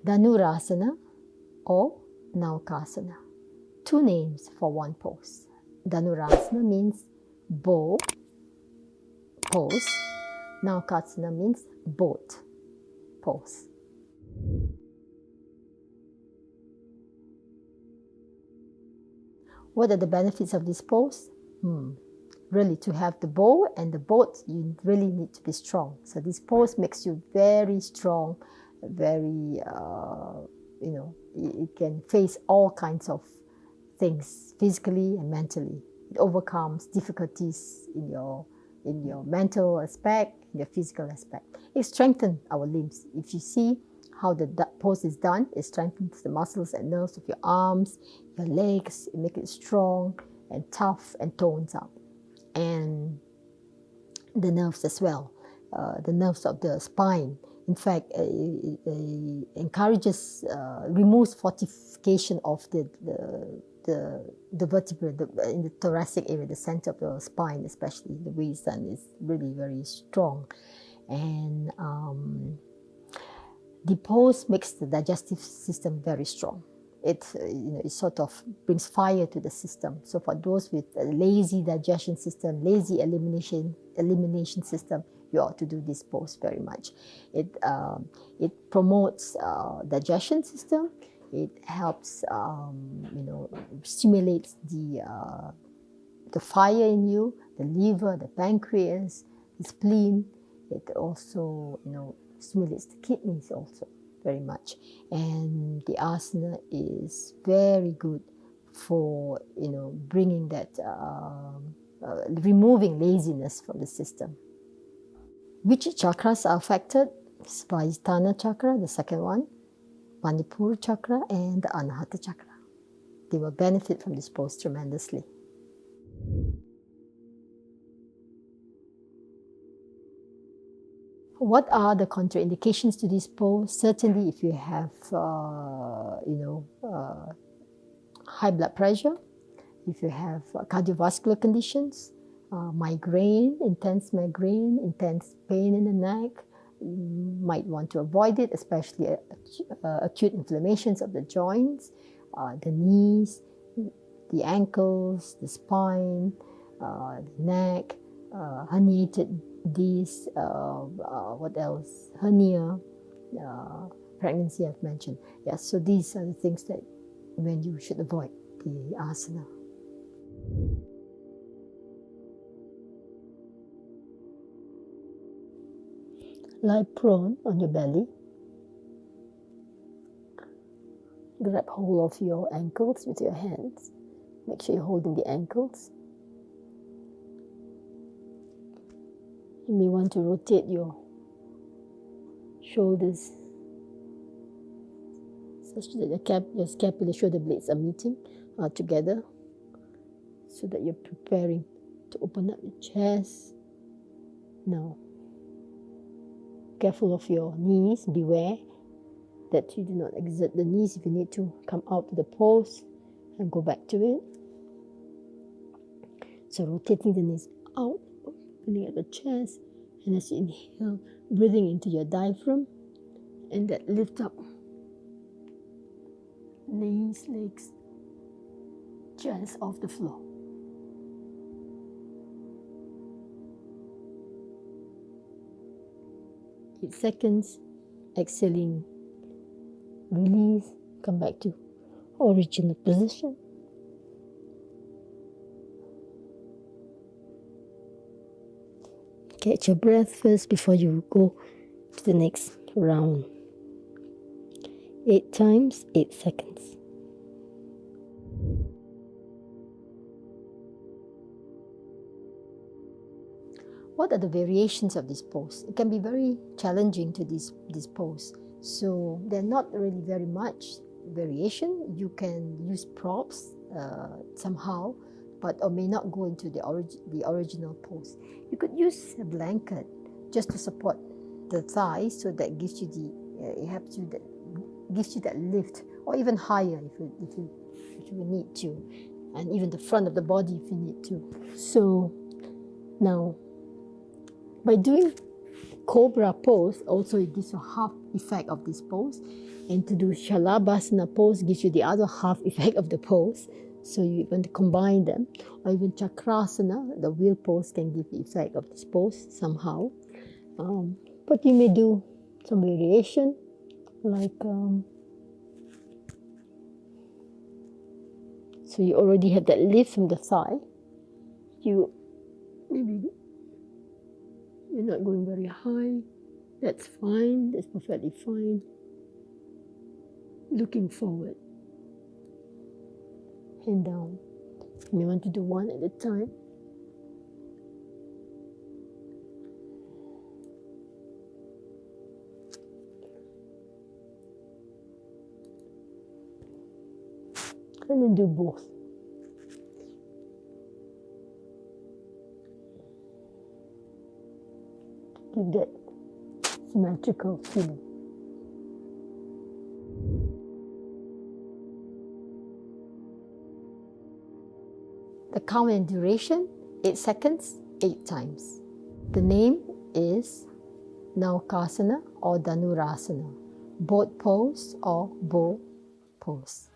Dhanurasana or Naoka. Two names for one pose. Dhanurasana means bow pose. Naoka means boat pose. What are the benefits of this pose? Really, to have the bow and the boat, you really need to be strong. So this pose makes you very strong, very, it can face all kinds of things, physically and mentally. It overcomes difficulties in your mental aspect, in your physical aspect. It strengthens our limbs. If you see how the pose is done, it strengthens the muscles and nerves of your arms, your legs. It makes it strong and tough and tones up. And the nerves as well, the nerves of the spine. In fact, it encourages, removes fortification of the vertebrae in the thoracic area, the center of the spine, especially the way it's done, is really very strong. And the pose makes the digestive system very strong. It sort of brings fire to the system. So for those with a lazy digestion system, lazy elimination system, you ought to do this pose very much. It promotes digestion system. It helps, stimulates the fire in you, the liver, the pancreas, the spleen. It also, stimulates the kidneys also very much. And the asana is very good for, bringing that, removing laziness from the system. Which chakras are affected? Svadhisthana chakra, the second one, Manipura chakra, and the Anahata chakra. They will benefit from this pose tremendously. What are the contraindications to this pose? Certainly, if you have, high blood pressure, if you have cardiovascular conditions, migraine, intense pain in the neck, you might want to avoid it, especially acute inflammations of the joints, the knees, the ankles, the spine, the neck, herniated disc, what else? Hernia, pregnancy I've mentioned. Yes, so these are the things that when you should avoid the asana. Lie prone on your belly. Grab hold of your ankles with your hands. Make sure you're holding the ankles. You may want to rotate your shoulders such that your scapular shoulder blades are meeting together, so that you're preparing to open up your chest. Now, careful of your knees. Beware that you do not exert the knees. If you need to, come out to the pose and go back to it. So rotating the knees out, opening up the chest, and as you inhale, breathing into your diaphragm, and that lift up knees, legs, just off the floor. Eight seconds, exhaling, release, come back to original position. Catch your breath first before you go to the next round. 8 times, 8 seconds. What are the variations of this pose? It can be very challenging to this pose. So there's not really very much variation. You can use props somehow, or may not go into the original pose. You could use a blanket just to support the thighs, so that gives you gives you that lift, or even higher if you need to, and even the front of the body if you need to. So now, by doing Cobra pose also it gives you half effect of this pose, and to do Shalabhasana pose gives you the other half effect of the pose. So you want to combine them, or even Chakrasana, the wheel pose can give the effect of this pose somehow. But you may do some variation, like so you already have that lift from the thigh. Maybe you're not going very high. That's fine. That's perfectly fine. Looking forward and down. You may want to do one at a time. And then do both. Give that symmetrical feeling. The count and duration, 8 seconds, 8 times. The name is Naokasana or Dhanurasana, boat pose or bow pose.